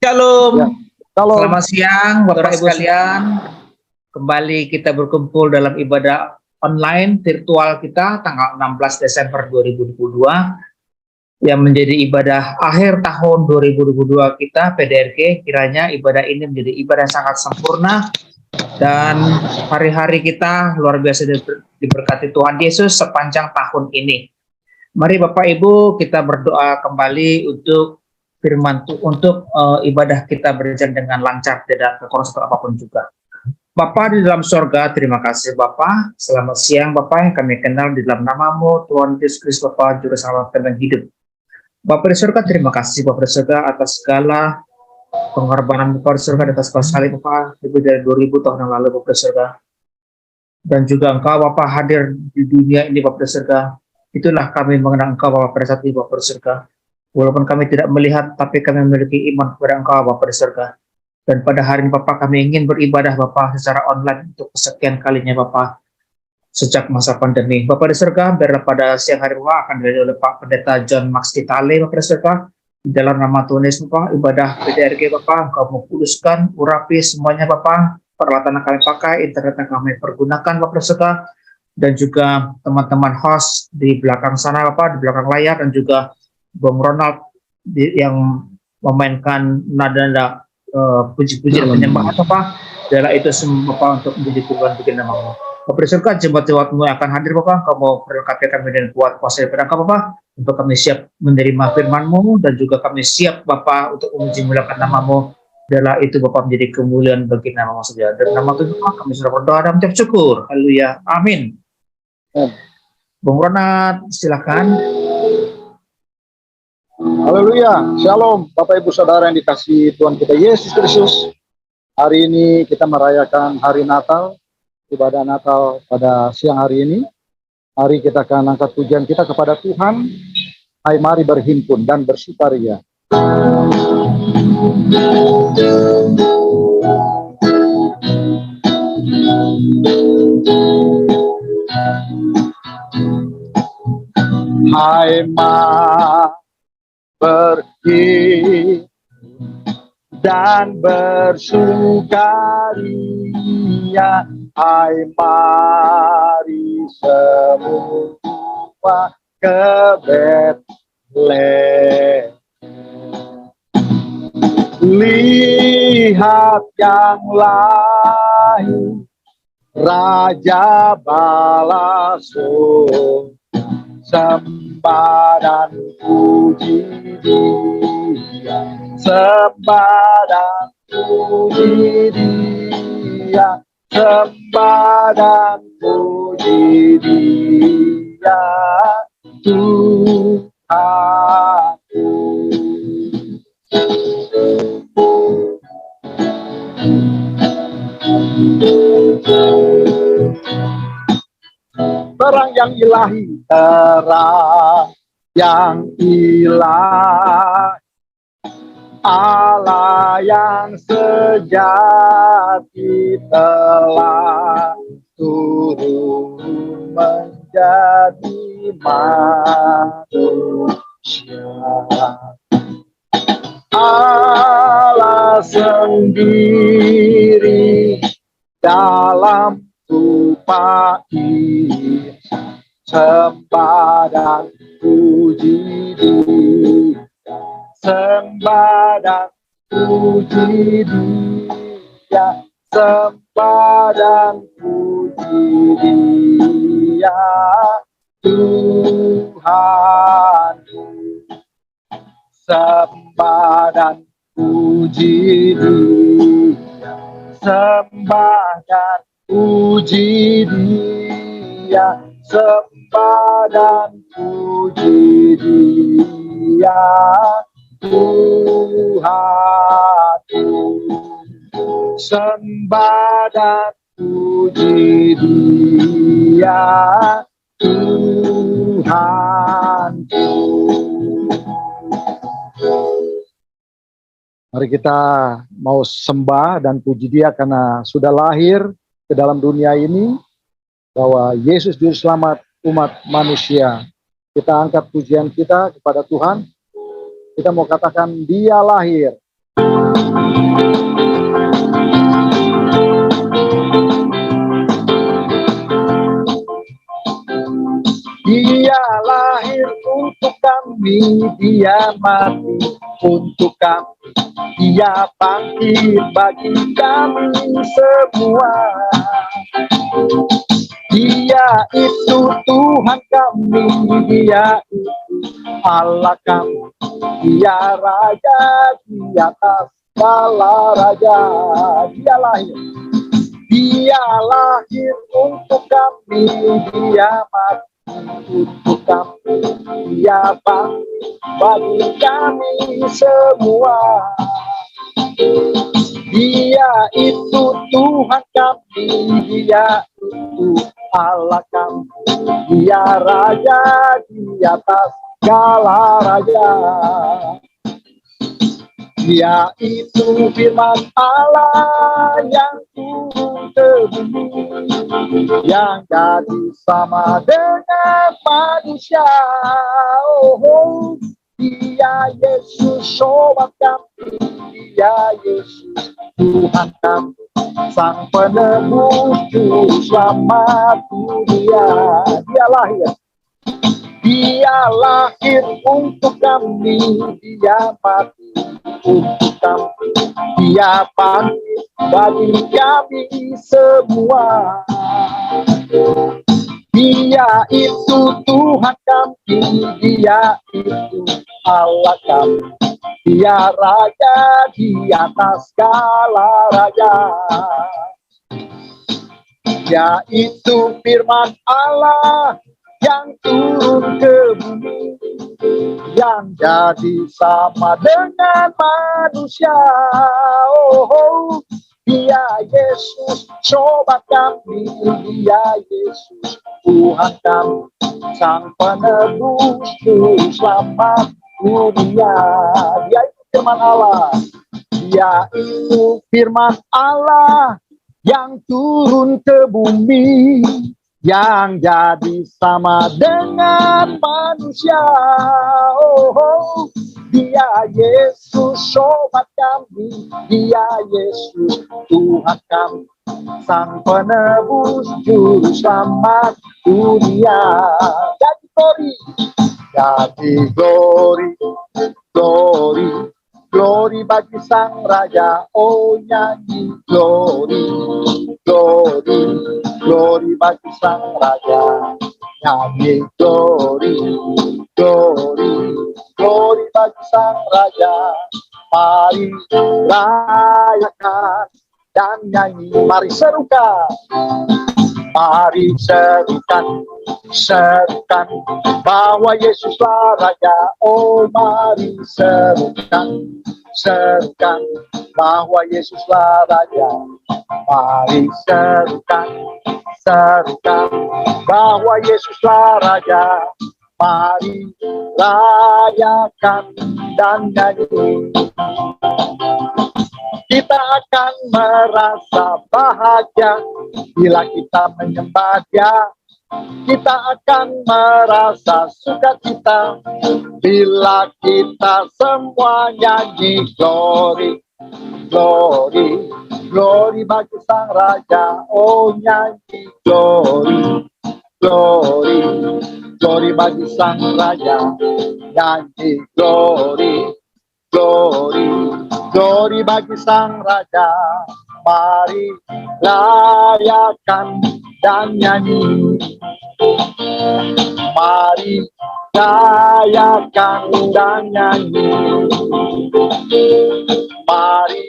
Shalom. Ya. Shalom. Selamat siang Bapak Ibu sekalian. Kembali kita berkumpul dalam ibadah online virtual kita tanggal 16 Desember 2022 yang menjadi ibadah akhir tahun 2022 kita PDRG. Kiranya ibadah ini menjadi ibadah yang sangat sempurna dan hari-hari kita luar biasa diberkati Tuhan Yesus sepanjang tahun ini. Mari Bapak Ibu kita berdoa kembali untuk firman untuk ibadah kita berjalan dengan lancar, tidak kekurangan apapun juga. Bapa di dalam sorga, terima kasih Bapa. Selamat siang Bapa yang kami kenal di dalam namamu Tuhan Yesus Kristus Bapa Juru Selamat kami hidup. Bapa di surga, terima kasih Bapa di surga atas segala pengorbanan Bapa di surga, atas segala salib Bapa lebih dari 2000 tahun yang lalu Bapa di surga. Dan juga Engkau Bapa hadir di dunia ini Bapa di surga. Itulah kami mengenal Engkau Bapa pada saat ini Bapa di surga. Walaupun kami tidak melihat, tapi kami memiliki iman kepada Engkau Bapa di surga. Dan pada hari ini Bapa kami ingin beribadah Bapa secara online untuk kesekian kalinya Bapa sejak masa pandemi. Bapa di surga, biarlah pada siang hari Bapa akan dihadiri oleh Pak Pendeta John Max Kitale Bapa di surga. Di dalam nama Tuhan Yesus Bapa, ibadah PDRG Bapa, Engkau mengkuduskan, urapi semuanya Bapa, peralatan yang kami pakai, internet yang kami pergunakan Bapa di surga, dan juga teman-teman host di belakang sana Bapa, di belakang layar, dan juga Bung Ronald yang memainkan nada-nada puji-pujian penyembahan Bapak. Adalah itu semua Bapak untuk menjadi Tuhan bagi nama-Mu. Bapak di surga, jemaat-jemaat-Mu akan hadir Bapak. Kau mau perlengkapi kami dengan kuat kuasa daripada Engkau Bapak, untuk kami siap menerima firman-Mu, dan juga kami siap Bapak untuk memuji muliakan nama-Mu. Adalah itu Bapak menjadi kemuliaan bagi nama-Mu saja. Dan nama Tuhan Bapak kami sudah berdoa dan mengucap syukur. Haleluya. Amin. Bung Ronald, silakan. Haleluya, shalom Bapak Ibu Saudara yang dikasihi Tuhan kita Yesus Kristus. Hari ini kita merayakan hari Natal, ibadah Natal pada siang hari ini. Hari kita akan angkat pujian kita kepada Tuhan. Hai mari berhimpun dan bersukaria. Hai mari pergi dan bersukaria, hai mari semua ke Betlehem. Lihat yang lahir, Raja Balaso, sembah dan puji Dia, sembah dan puji Dia, sembah dan puji Dia, Tuhanku. Terang yang ilahi, terang yang ilahi, Allah yang sejati telah turun menjadi manusia. Allah sendiri dalam rupa insan, sembah dan puji Dia, sembah dan puji Dia, sembah dan puji Dia, Tuhanku. Sembah dan puji Dia, sembah dan puji Dia, sembah dan puji Dia, Tuhanku. Sembah dan puji Dia, Tuhanku. Mari kita mau sembah dan puji Dia karena sudah lahir ke dalam dunia ini, bahwa Yesus Juru Selamat umat manusia. Kita angkat pujian kita kepada Tuhan. Kita mau katakan Dia lahir. Dia lahir untuk kami, dia mati untuk kami, dia bangkit bagi kami semua. Dia itu Tuhan kami, dia itu Allah kami, dia Raja di atas segala raja. Dia lahir untuk kami, dia mati untuk kami, dia bangkit bagi kami semua. Dia itu Tuhan kami, dia itu Allah kami, dia Raja di atas segala raja. Dia itu firman Allah yang turun ke bumi, yang jadi sama dengan manusia. Oh, dia Yesus sobat kami, dia Yesus Tuhan kami, Sang Penebus Juru Selamat dunia. Dia lahir untuk kami, dia mati untuk kami, dia bangkit bagi kami semua. Dia itu Tuhan kami, dia itu Allah kami, dia Raja di atas segala raja. Dia itu firman Allah yang turun ke bumi, yang jadi sama dengan manusia. Oh, dia Yesus sobat kami, dia Yesus Tuhan kami, Sang Penebus Juru Selamat dunia. Dia itu firman Allah, dia itu firman Allah yang turun ke bumi, yang jadi sama dengan manusia. Oh, dia Yesus sobat kami, dia Yesus Tuhan kami, Sang Penebus Juru Selamat dunia. Jadi glory bagi Sang Raja. Oh, nyanyi glory bagi Sang Raja. Nyanyi glory bagi Sang Raja. Mari rayakan dan nyanyi, mari serukan. Mari serukan bahwa Yesuslah Raja. Oh, mari serukan bahwa Yesuslah Raja. Mari serukan bahwa Yesuslah Raja. Mari rayakan dan nyanyi. Kita akan merasa bahagia bila kita menyembah Dia. Kita akan merasa sukacita bila kita semua nyanyi glory bagi Sang Raja. Oh, nyanyi glory bagi Sang Raja. Nyanyi glory bagi Sang Raja. Mari rayakan dan nyanyi. Mari rayakan dan nyanyi. Mari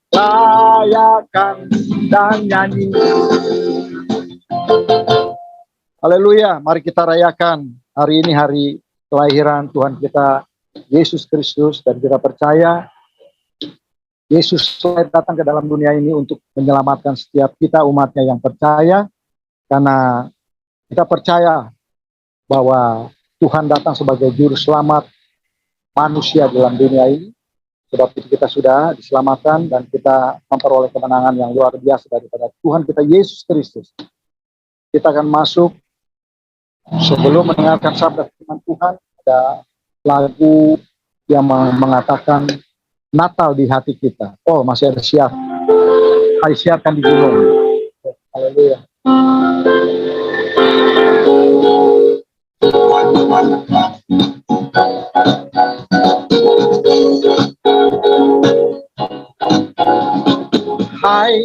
rayakan dan nyanyi. Haleluya, mari kita rayakan hari ini, hari kelahiran Tuhan kita Yesus Kristus, dan kita percaya Yesus datang ke dalam dunia ini untuk menyelamatkan setiap kita umatnya yang percaya, karena kita percaya bahwa Tuhan datang sebagai juru selamat manusia dalam dunia ini. Sebab itu kita sudah diselamatkan dan kita memperoleh kemenangan yang luar biasa daripada Tuhan kita Yesus Kristus. Kita akan masuk, sebelum mendengarkan sabda firman Tuhan, ada lagu yang mengatakan Natal di hati kita. Oh, masih ada siap. Hai, siapkan di gunung. Haleluya. Hai,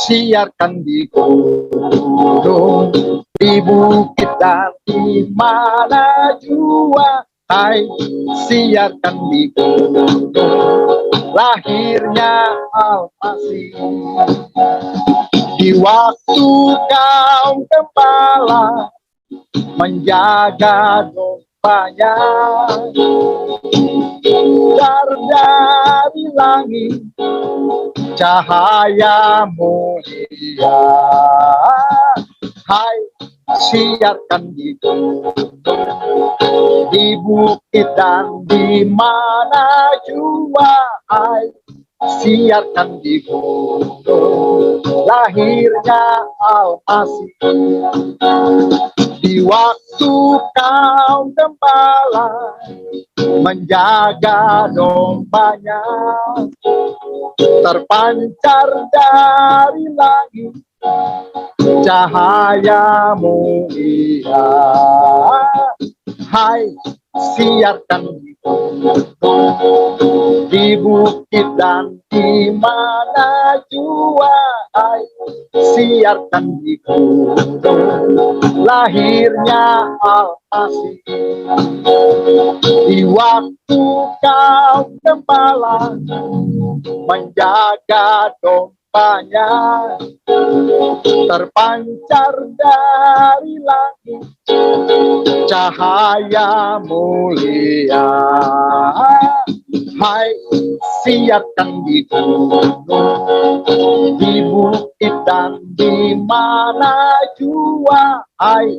siarkan di gunung, di bukit dan di mana jua. Hai, siarkan di gunung, lahirnya Almasih. Di waktu kau gembala menjaga dombanya, dari langit cahaya mulia. Hai, siarkan di gunung, di bukit dan di mana jua. Hai, siarkan di gunung, lahirnya Almasih. Di waktu kau gembala menjaga dombanya, terpancar dari langit cahaya mulia. Hai, siarkan di gunung, di bukit dan di mana jua. Hai, siarkan di gunung, lahirnya Almasih. Di waktu kau gembala menjaga dombanya, terpancar dari langit cahaya mulia. Hai, siarkan di gunung, di bukit dan di mana jua. Hai,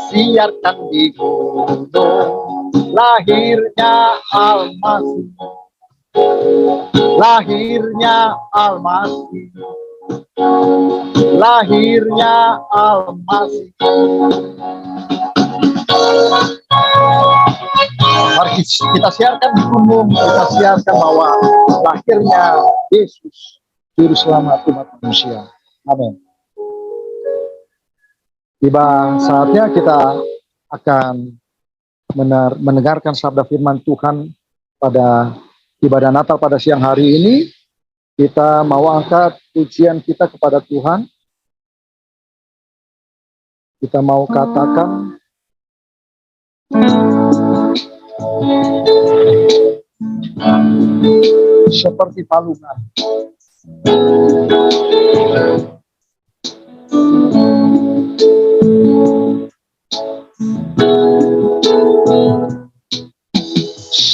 siarkan di gunung, lahirnya Almasih. Lahirnya Almasih, lahirnya Almasih. Mari kita siarkan di gunung, kita siarkan bahwa lahirnya Yesus, Juru Selamat umat manusia. Amin. Tiba saatnya kita akan mendengarkan sabda firman Tuhan pada ibadah Natal pada siang hari ini. Kita mau angkat pujian kita kepada Tuhan. Kita mau katakan, seperti palungan.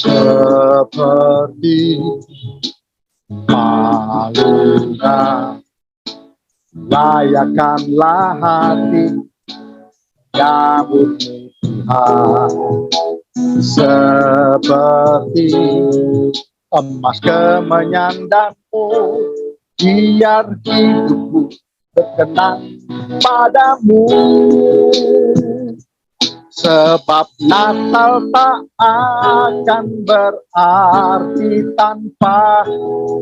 Seperti palungan, layakkanlah hati nyambutmu Tuhan. Seperti emas kemenyandanmu, biar hidupku berkenan padamu. Sebab Natal tak akan berarti tanpa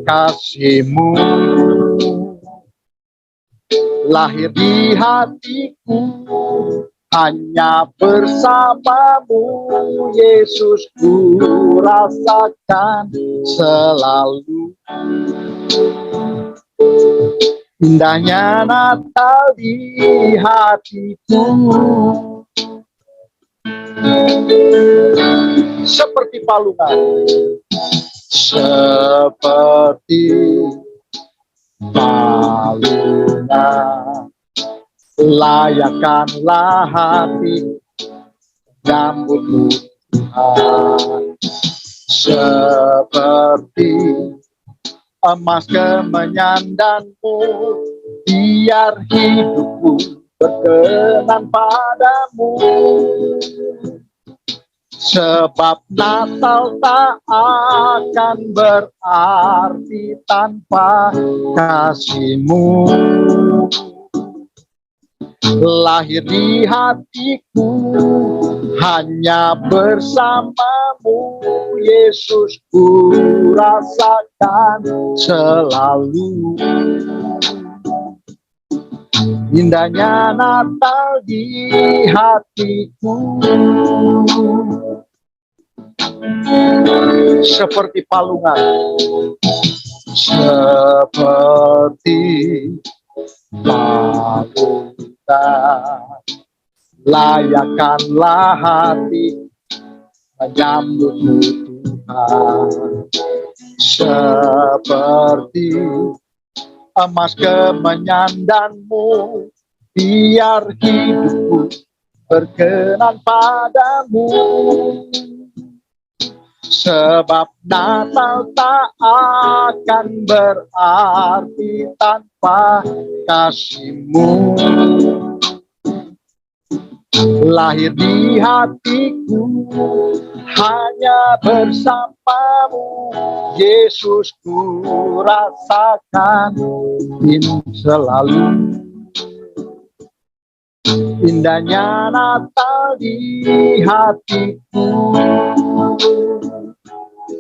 kasih-Mu. Lahir di hatiku hanya bersamamu, Yesus, ku rasakan selalu. Indahnya Natal di hatiku. Seperti palungan, seperti palungan, layakkanlah hati nyambutmu Tuhan. Seperti emas kemenyandanmu, biar hidupku berkenan padamu. Sebab Natal tak akan berarti tanpa kasih-Mu. Lahir di hatiku hanya bersamamu, Yesus ku rasakan selalu. Indahnya Natal di hatiku, seperti palungan, seperti palungan. Layakkanlah hati menyambutmu Tuhan, seperti emas kemenyandanmu, biar hidupku berkenan padamu. Sebab Natal tak akan berarti tanpa kasih-Mu. Lahir di hatiku hanya bersamamu, Yesus ku rasakan selalu. Indahnya Natal di hatiku,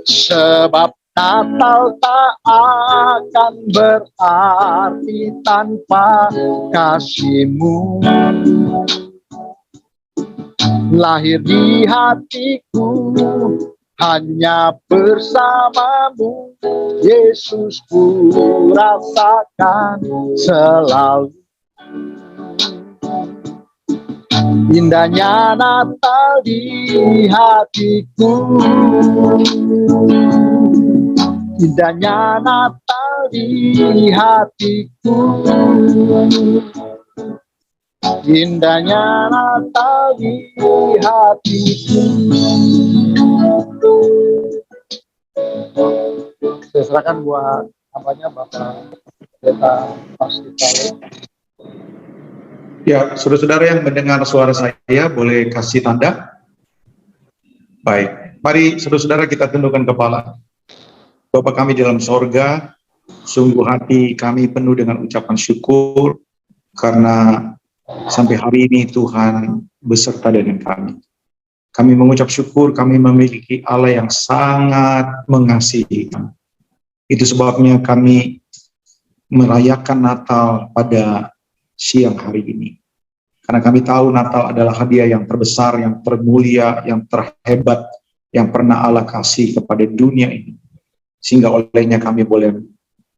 sebab Natal tak akan berarti tanpa kasih-Mu. Lahir di hatiku hanya bersamamu, Yesus ku rasakan selalu. Indahnya Natal di hatiku, indahnya Natal di hatiku, indahnya Natal di hatiku. Saya serahkan buat namanya Bapak Pendeta Paskitale. Ya, saudara-saudara yang mendengar suara saya boleh kasih tanda. Baik, mari saudara-saudara kita tundukkan kepala. Bapa kami di dalam sorga, sungguh hati kami penuh dengan ucapan syukur karena sampai hari ini Tuhan beserta dengan kami. Kami mengucap syukur kami memiliki Allah yang sangat mengasihi kami. Itu sebabnya kami merayakan Natal pada siang hari ini. Karena kami tahu Natal adalah hadiah yang terbesar, yang termulia, yang terhebat, yang pernah Allah kasih kepada dunia ini. Sehingga olehnya kami boleh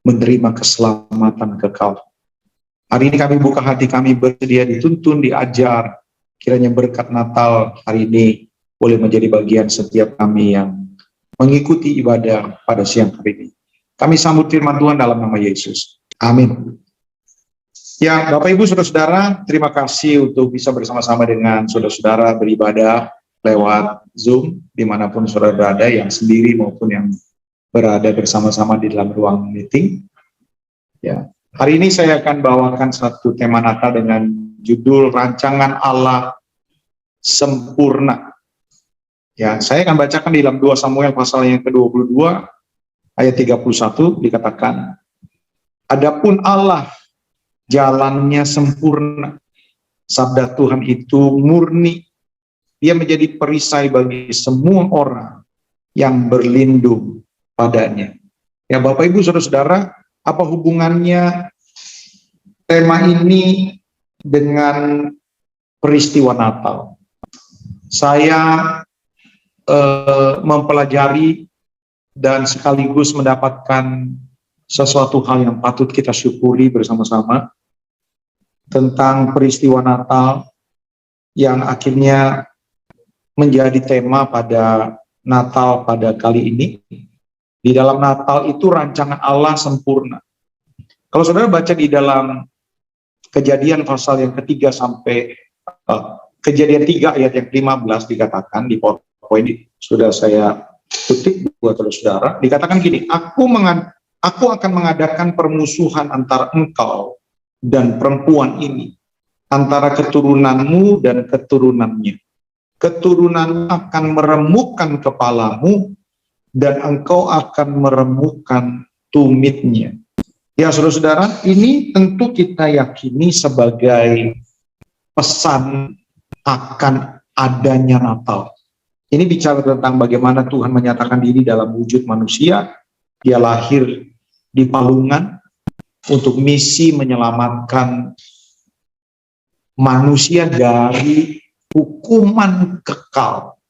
menerima keselamatan kekal. Hari ini kami buka hati kami bersedia dituntun, diajar. Kiranya berkat Natal hari ini boleh menjadi bagian setiap kami yang mengikuti ibadah pada siang hari ini. Kami sambut firman Tuhan dalam nama Yesus. Amin. Ya, Bapak Ibu Saudara-saudara, terima kasih untuk bisa bersama-sama dengan saudara-saudara beribadah lewat Zoom, dimanapun saudara berada, yang sendiri maupun yang berada bersama-sama di dalam ruang meeting. Ya, hari ini saya akan bawakan satu tema Natal dengan judul Rancangan Allah Sempurna. Ya, saya akan bacakan di dalam 2 Samuel pasal yang ke-22 ayat 31 dikatakan, adapun Allah jalannya sempurna, sabda Tuhan itu murni, dia menjadi perisai bagi semua orang yang berlindung padanya. Ya Bapak Ibu Saudara-saudara, apa hubungannya tema ini dengan peristiwa Natal? Saya mempelajari dan sekaligus mendapatkan sesuatu hal yang patut kita syukuri bersama-sama tentang peristiwa Natal yang akhirnya menjadi tema pada Natal pada kali ini. Di dalam Natal itu rancangan Allah sempurna. Kalau saudara baca di dalam Kejadian pasal yang ketiga sampai Kejadian 3 ayat yang 15 dikatakan, di PowerPoint sudah saya kutip buat saudara, dikatakan gini, Aku akan mengadakan permusuhan antara engkau dan perempuan ini, antara keturunanmu dan keturunannya. Keturunanmu akan meremukkan kepalamu, dan engkau akan meremukkan tumitnya. Ya saudara-saudara, ini tentu kita yakini sebagai pesan akan adanya Natal. Ini bicara tentang bagaimana Tuhan menyatakan diri dalam wujud manusia. Dia lahir di palungan untuk misi menyelamatkan manusia dari hukuman kekal.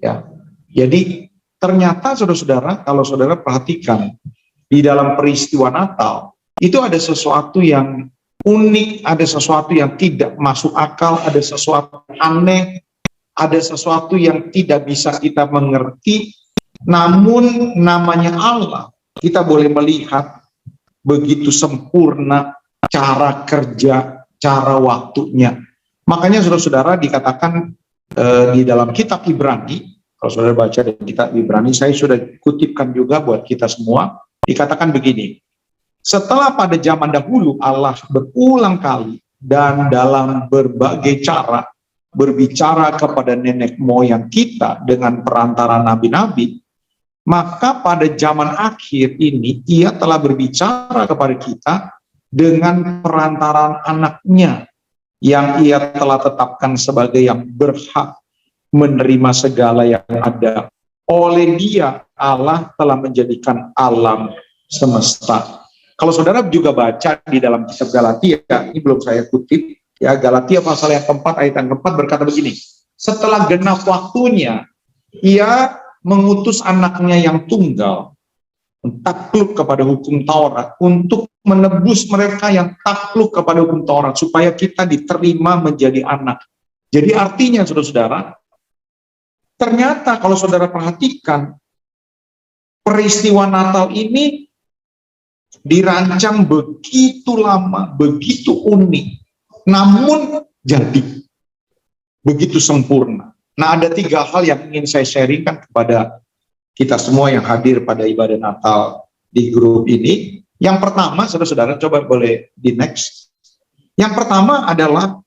Ya. Jadi ternyata saudara-saudara, kalau saudara perhatikan di dalam peristiwa Natal, itu ada sesuatu yang unik, ada sesuatu yang tidak masuk akal, ada sesuatu aneh, ada sesuatu yang tidak bisa kita mengerti. Namun namanya Allah, kita boleh melihat begitu sempurna cara kerja, cara waktunya. Makanya saudara-saudara dikatakan di dalam kitab Ibrani, kalau saudara baca di kitab Ibrani, saya sudah kutipkan juga buat kita semua, dikatakan begini, setelah pada zaman dahulu Allah berulang kali dan dalam berbagai cara berbicara kepada nenek moyang kita dengan perantara nabi-nabi, maka pada zaman akhir ini ia telah berbicara kepada kita dengan perantaran anaknya yang ia telah tetapkan sebagai yang berhak menerima segala yang ada. Oleh dia Allah telah menjadikan alam semesta. Kalau saudara juga baca di dalam kitab Galatia, ini belum saya kutip, ya, Galatia pasal yang keempat ayat yang keempat berkata begini, setelah genap waktunya ia mengutus anaknya yang tunggal takluk kepada hukum Taurat untuk menebus mereka yang takluk kepada hukum Taurat supaya kita diterima menjadi anak. Jadi artinya saudara-saudara, ternyata kalau saudara perhatikan peristiwa Natal ini dirancang begitu lama, begitu unik, namun jadi begitu sempurna. Nah, ada 3 hal yang ingin saya sharingkan kepada kita semua yang hadir pada ibadah Natal di grup ini. Yang pertama, saudara-saudara, coba boleh di next. Yang pertama adalah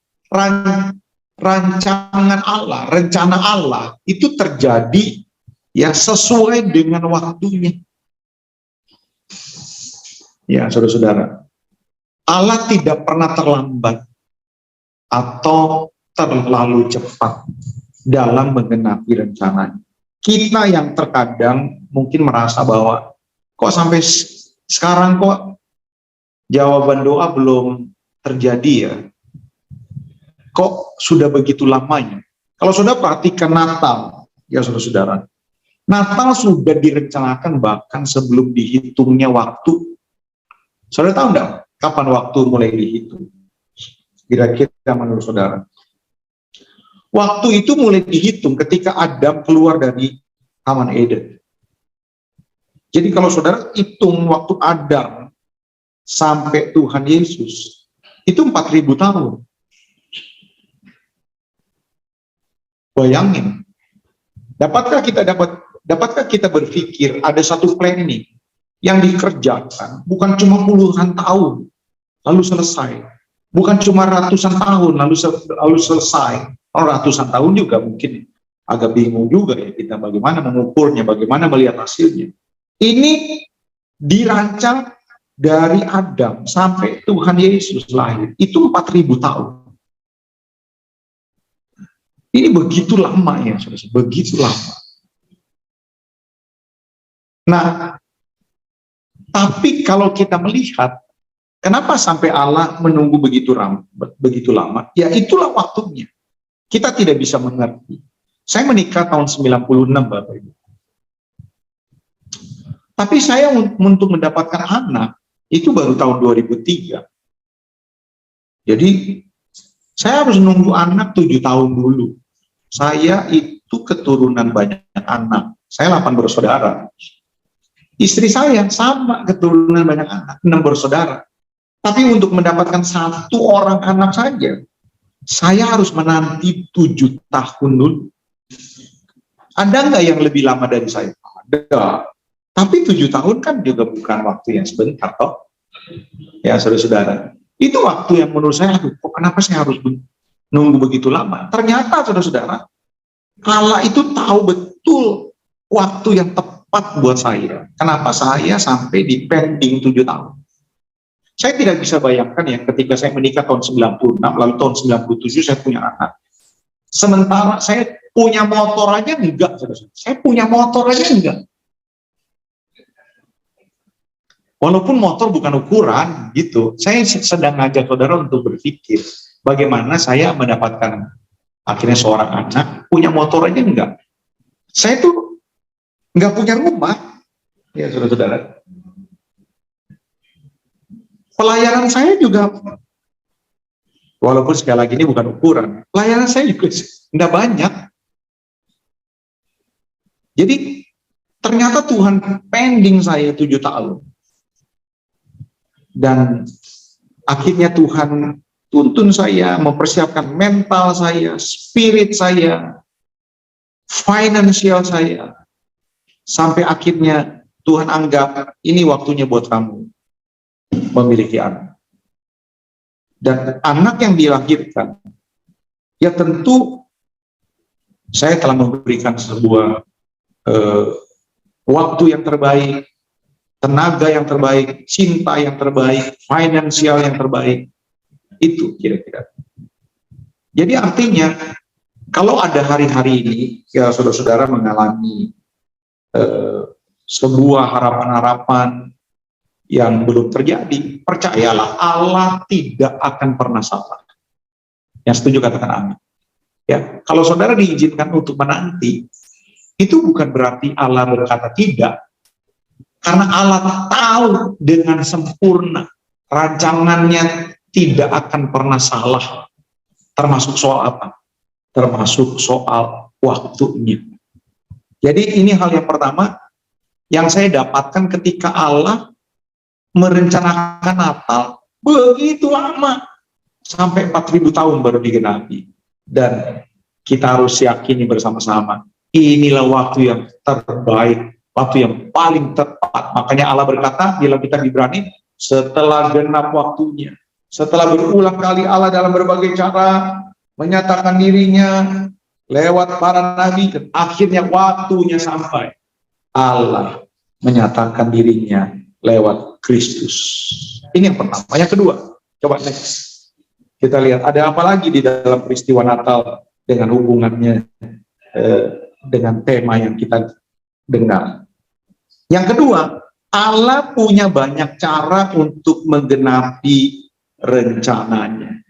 rancangan Allah, rencana Allah itu terjadi ya sesuai dengan waktunya. Ya, saudara-saudara, Allah tidak pernah terlambat atau terlalu cepat dalam menggenapi rencananya. Kita yang terkadang mungkin merasa bahwa kok sampai sekarang kok jawaban doa belum terjadi ya, kok sudah begitu lamanya. Kalau saudara perhatikan Natal, ya saudara-saudara, Natal sudah direncanakan bahkan sebelum dihitungnya waktu. Saudara tahu enggak kapan waktu mulai dihitung? Kira-kira menurut saudara? Waktu itu mulai dihitung ketika Adam keluar dari Taman Eden. Jadi kalau saudara hitung waktu Adam sampai Tuhan Yesus, itu 4.000 tahun. Bayangin, dapatkah kita berpikir ada satu planning yang dikerjakan bukan cuma puluhan tahun lalu selesai, bukan cuma ratusan tahun lalu selesai. Ratusan tahun juga mungkin agak bingung juga ya kita bagaimana mengukurnya, bagaimana melihat hasilnya. Ini dirancang dari Adam sampai Tuhan Yesus lahir, itu 4.000 tahun. Ini begitu lama ya, saudara, begitu lama. Nah, tapi kalau kita melihat, kenapa sampai Allah menunggu begitu lama? Ya itulah waktunya. Kita tidak bisa mengerti. Saya menikah tahun 96, Bapak Ibu. Tapi saya untuk mendapatkan anak, itu baru tahun 2003. Jadi, saya harus nunggu anak 7 tahun dulu. Saya itu keturunan banyak anak. Saya 8 bersaudara. Istri saya sama keturunan banyak anak, 6 bersaudara. Tapi untuk mendapatkan 1 orang anak saja, saya harus menanti 7 tahun dulu. Ada nggak yang lebih lama dari saya? Ada. Tapi 7 tahun kan juga bukan waktu yang sebentar, toh. Ya, saudara-saudara. Itu waktu yang menurut saya, aduh, kok kenapa saya harus nunggu begitu lama? Ternyata, saudara-saudara, Allah itu tahu betul waktu yang tepat buat saya. Kenapa saya sampai di pending 7 tahun? Saya tidak bisa bayangkan ya ketika saya menikah tahun 96, lalu tahun 97 saya punya anak. Sementara saya punya motor aja enggak, saudara. Saya punya motor aja enggak. Walaupun motor bukan ukuran gitu, saya sedang ngajak saudara untuk berpikir bagaimana saya mendapatkan akhirnya seorang anak punya motor aja enggak. Saya tuh enggak punya rumah, ya saudara-saudara. Pelayanan saya juga, walaupun sekali lagi ini bukan ukuran, pelayanan saya juga enggak banyak. Jadi ternyata Tuhan pending saya 7 tahun. Dan akhirnya Tuhan tuntun saya, mempersiapkan mental saya, spirit saya, finansial saya, sampai akhirnya Tuhan anggap ini waktunya buat kamu memiliki anak. Dan anak yang dilahirkan, ya tentu saya telah memberikan sebuah waktu yang terbaik, tenaga yang terbaik, cinta yang terbaik, finansial yang terbaik. Itu kira-kira. Jadi artinya, kalau ada hari-hari ini, ya saudara-saudara mengalami sebuah harapan-harapan yang belum terjadi, percayalah Allah tidak akan pernah salah. Yang setuju katakan amin. Ya, kalau saudara diizinkan untuk menanti, itu bukan berarti Allah berkata tidak. Karena Allah tahu dengan sempurna rancangannya tidak akan pernah salah. Termasuk soal apa? Termasuk soal waktunya. Jadi ini hal yang pertama yang saya dapatkan ketika Allah merencanakan Natal begitu lama. Sampai 4.000 tahun baru digenapi. Dan kita harus yakini bersama-sama. Inilah waktu yang terbaik. Waktu yang paling tepat. Makanya Allah berkata dalam kitab Ibrani, setelah genap waktunya, setelah berulang kali Allah dalam berbagai cara menyatakan dirinya lewat para nabi, dan akhirnya waktunya sampai, Allah menyatakan dirinya lewat Kristus. Ini yang pertama. Yang kedua, coba next. Kita lihat ada apa lagi di dalam peristiwa Natal dengan hubungannya dengan tema yang kita dengar. Yang kedua, Allah punya banyak cara untuk menggenapi rencananya.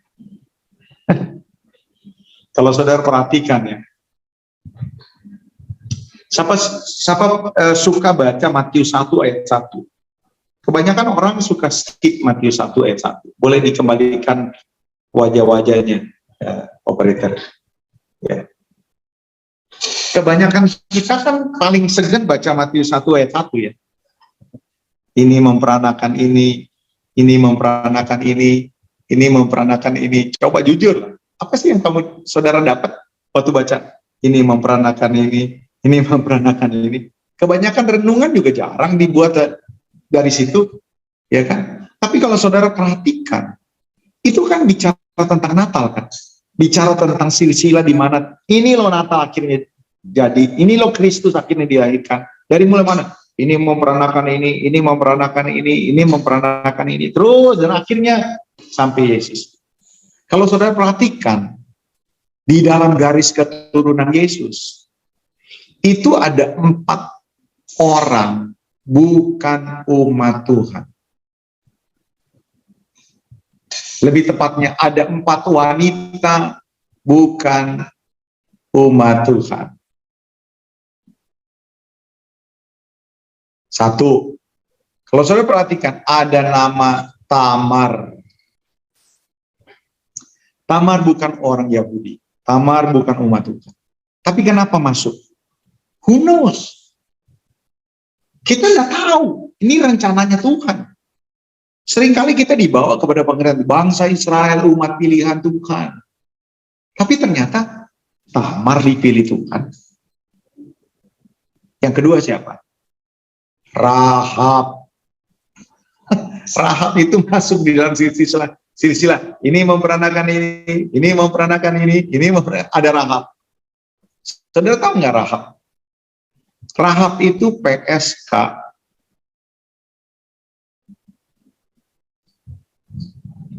Kalau saudara perhatikan ya, siapa suka baca Matius 1 ayat 1? Kebanyakan orang suka skip Matius 1 ayat 1. Boleh dikembalikan wajah-wajahnya, operator. Ya. Kebanyakan kita kan paling segan baca Matius 1 ayat 1 ya. Ini memperanakan ini memperanakan ini memperanakan ini. Coba jujur, apa sih yang kamu saudara dapat waktu baca? Ini memperanakan ini memperanakan ini. Kebanyakan renungan juga jarang dibuat dari situ, ya kan? Tapi kalau saudara perhatikan, itu kan bicara tentang Natal kan? Bicara tentang silsilah di mana ini loh Natal akhirnya jadi, ini loh Kristus akhirnya dilahirkan. Dari mulai mana? Ini memperanakan ini memperanakan ini memperanakan ini. Terus dan akhirnya sampai Yesus. Kalau saudara perhatikan, di dalam garis keturunan Yesus, itu ada 4 orang, bukan umat Tuhan. Lebih tepatnya ada 4 wanita, bukan umat Tuhan. 1, kalau saudara perhatikan, ada nama Tamar. Tamar bukan orang Yahudi. Tamar bukan umat Tuhan. Tapi kenapa masuk? Who knows? Kita nggak tahu. Ini rencananya Tuhan. Seringkali kita dibawa kepada pengertian bangsa Israel, umat pilihan Tuhan. Tapi ternyata Tamar dipilih Tuhan. Yang kedua siapa? Rahab. Rahab itu masuk di dalam silsilah. Ini memperanakan ini memperanakan ini ada Rahab. Saudara tahu nggak Rahab? Rahab itu PSK.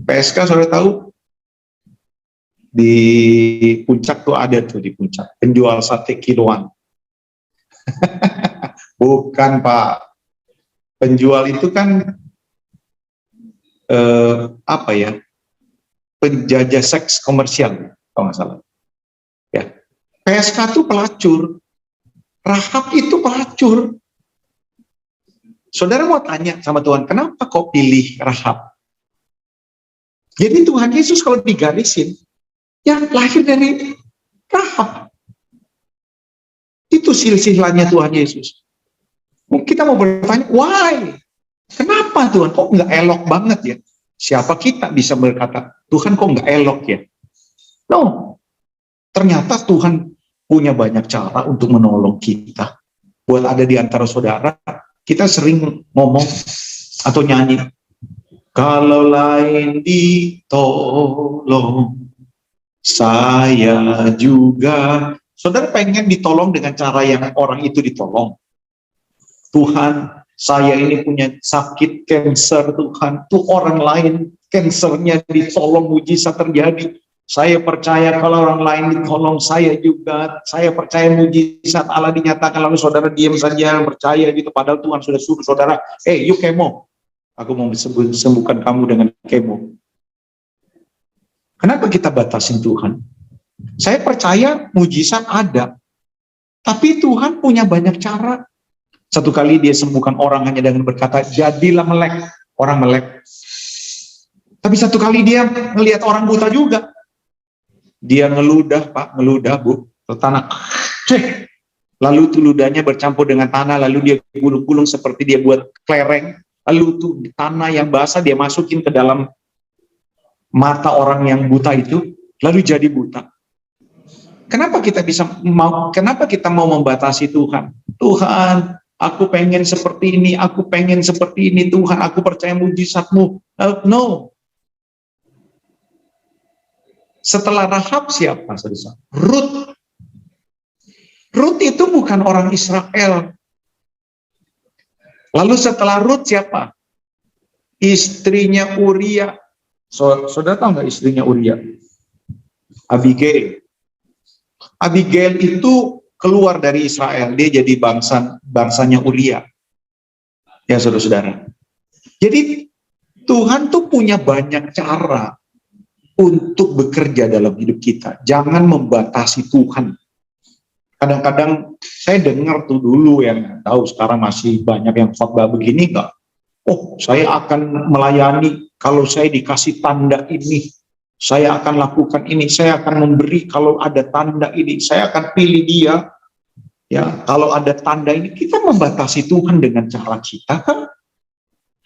PSK saudara tahu? Di puncak tuh ada tuh, di puncak penjual sate kiloan. Bukan Pak, penjual itu kan apa ya, penjajah seks komersial kalau nggak salah. Ya, PSK itu pelacur, Rahab itu pelacur. Saudara mau tanya sama Tuhan, kenapa kok pilih Rahab? Jadi Tuhan Yesus kalau digarisin, ya lahir dari Rahab. Itu silsilahnya Tuhan Yesus. Kita mau bertanya, why? Kenapa Tuhan? Kok nggak elok banget ya? Siapa kita bisa berkata, Tuhan kok nggak elok ya? No. Ternyata Tuhan punya banyak cara untuk menolong kita. Buat ada di antara saudara, kita sering ngomong atau nyanyi, kalau lain ditolong, saya juga. Saudara pengen ditolong dengan cara yang orang itu ditolong. Tuhan, saya ini punya sakit kanker, Tuhan. Tuh orang lain kankernya ditolong, mujizat terjadi. Saya percaya kalau orang lain ditolong, saya juga. Saya percaya mujizat Allah dinyatakan, lalu saudara diam saja, percaya gitu. Padahal Tuhan sudah suruh saudara, you kemo. Aku mau sembuhkan kamu dengan kemo. Kenapa kita batasin Tuhan? Saya percaya mujizat ada. Tapi Tuhan punya banyak cara. Satu kali dia sembuhkan orang hanya dengan berkata, jadilah melek. Orang melek. Tapi satu kali dia melihat orang buta juga. Dia ngeludah, Pak, ngeludah, Bu, ke tanah. Lalu tuh ludahnya bercampur dengan tanah, lalu dia gulung-gulung seperti dia buat kelereng. Lalu tuh tanah yang basah dia masukin ke dalam mata orang yang buta itu, lalu jadi buta. Kenapa kita mau membatasi Tuhan? Tuhan, aku pengen seperti ini, aku pengen seperti ini, Tuhan, aku percaya mujizat-Mu. No. Setelah Rahab siapa? Ruth. Ruth itu bukan orang Israel. Lalu setelah Ruth siapa? Istrinya Uria. Saudara tahu nggak istrinya Uria? Abigail. Abigail itu keluar dari Israel. Dia jadi bangsanya Uria. Ya saudara-saudara. Jadi Tuhan tuh punya banyak cara untuk bekerja dalam hidup kita. Jangan membatasi Tuhan. Kadang-kadang saya dengar tuh dulu yang tahu sekarang masih banyak yang khotbah begini enggak. Oh, saya akan melayani kalau saya dikasih tanda ini. Saya akan lakukan ini, saya akan memberi kalau ada tanda ini, saya akan pilih dia. Ya, kalau ada tanda ini, kita membatasi Tuhan dengan cara kita kan?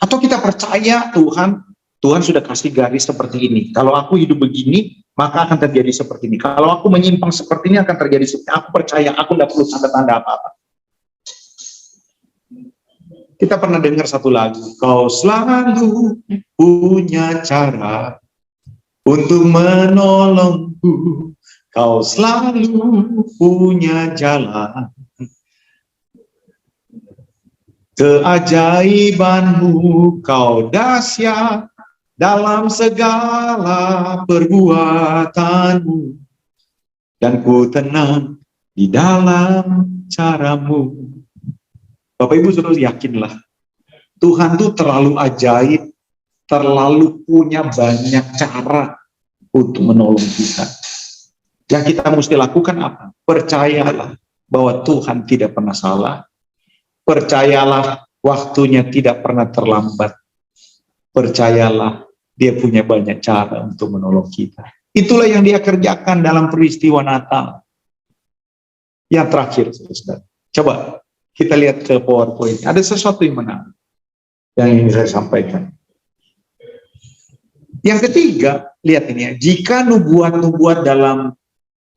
Atau kita percaya Tuhan sudah kasih garis seperti ini. Kalau aku hidup begini, maka akan terjadi seperti ini. Kalau aku menyimpang seperti ini, akan terjadi seperti ini. Aku percaya, aku tidak perlu tanda-tanda apa-apa. Kita pernah dengar satu lagu, kau selalu punya cara untuk menolongku, kau selalu punya jalan. Keajaibanmu kau dahsyat dalam segala perbuatanmu, dan ku tenang di dalam caramu. Bapak Ibu sudah yakinlah, Tuhan tuh terlalu ajaib, terlalu punya banyak cara untuk menolong kita. Yang kita mesti lakukan apa? Percayalah bahwa Tuhan tidak pernah salah. Percayalah waktunya tidak pernah terlambat. Percayalah dia punya banyak cara untuk menolong kita. Itulah yang dia kerjakan dalam peristiwa Natal. Yang terakhir, saudara. Coba kita lihat ke PowerPoint. Ada sesuatu yang menarik yang ingin saya sampaikan. Yang ketiga, lihat ini ya. Jika nubuat-nubuat dalam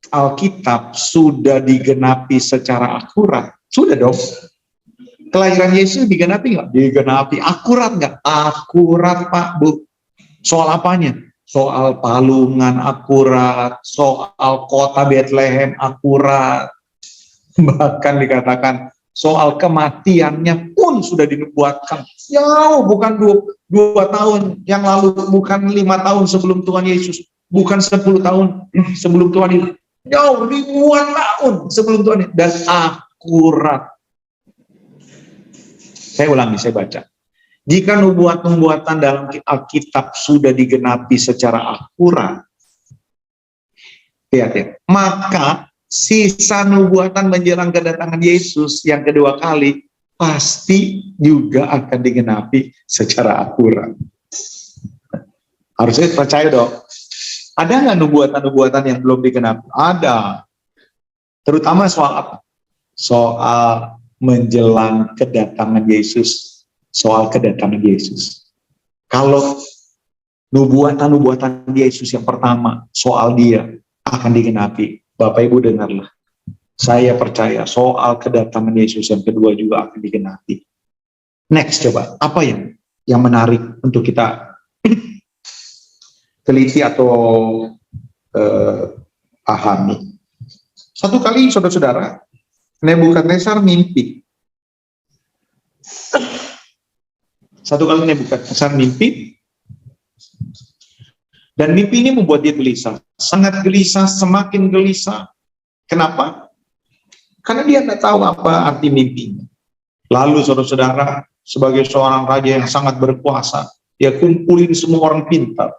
Alkitab sudah digenapi secara akurat, sudah dong. Kelahiran Yesus digenapi nggak? Digenapi. Akurat nggak? Akurat, Pak, Bu. Soal apanya? Soal palungan akurat, soal kota Bethlehem akurat. Bahkan dikatakan soal kematiannya pun sudah dinubuatkan. Jauh, bukan 2 tahun yang lalu, bukan 5 tahun sebelum Tuhan Yesus. bukan 10 tahun sebelum Tuhan itu. Jauh ribuan tahun sebelum Tuhan itu. Dan akurat. Saya ulangi, saya baca. Jika nubuatan-nubuatan dalam Alkitab sudah digenapi secara akurat, lihat ya, maka sisa nubuatan menjelang kedatangan Yesus yang kedua kali pasti juga akan digenapi secara akurat. Harusnya percaya dong. Ada nggak nubuatan-nubuatan yang belum digenapi? Ada. Terutama soal apa? Soal menjelang kedatangan Yesus. Soal kedatangan Yesus. Kalau nubuatan-nubuatan Yesus yang pertama soal dia akan digenapi, Bapak Ibu dengarlah. Saya percaya soal kedatangan Yesus yang kedua juga akan digenapi. Next, coba apa yang menarik untuk kita teliti atau pahami. Satu kali saudara-saudara, Nebukadnezar mimpi. Satu kali Nebukadnezar mimpi, dan mimpi ini membuat dia gelisah, sangat gelisah, semakin gelisah. Kenapa? Karena dia tidak tahu apa arti mimpinya. Lalu saudara-saudara, sebagai seorang raja yang sangat berkuasa, dia kumpulin semua orang pintar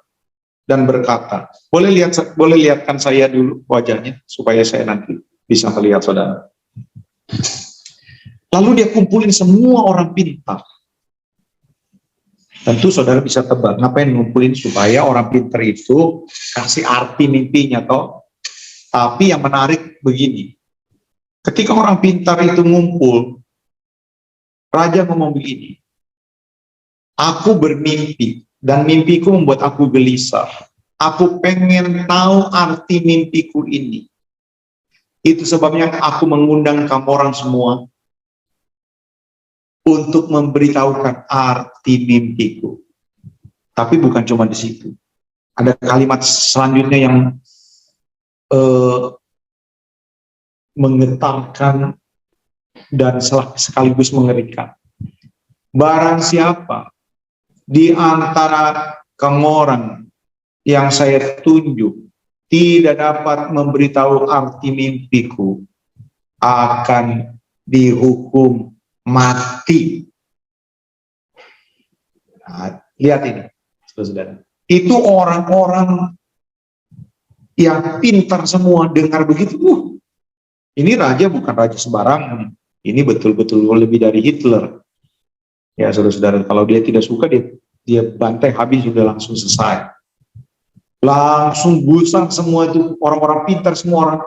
dan berkata, boleh lihatkan saya dulu wajahnya supaya saya nanti bisa melihat saudara. Lalu dia kumpulin semua orang pintar. Tentu saudara bisa tebak, ngapain ngumpulin supaya orang pintar itu kasih arti mimpinya toh. Tapi yang menarik begini, ketika orang pintar itu ngumpul, raja ngomong begini, aku bermimpi dan mimpiku membuat aku gelisah. Aku pengen tahu arti mimpiku ini. Itu sebabnya aku mengundang kamu orang semua untuk memberitahukan arti mimpiku. Tapi bukan cuma di situ. Ada kalimat selanjutnya yang menggetarkan dan sekaligus mengerikan. Barang siapa di antara kamu orang yang saya tunjuk tidak dapat memberitahu arti mimpiku akan dihukum mati. Nah, lihat ini, saudara. Itu orang-orang yang pintar semua dengar begitu. Ini raja bukan raja sembarangan. Ini betul-betul lebih dari Hitler. Ya, saudara-saudara, kalau dia tidak suka, dia bantai habis, sudah langsung selesai. Langsung gusar semua itu, orang-orang pintar semua orang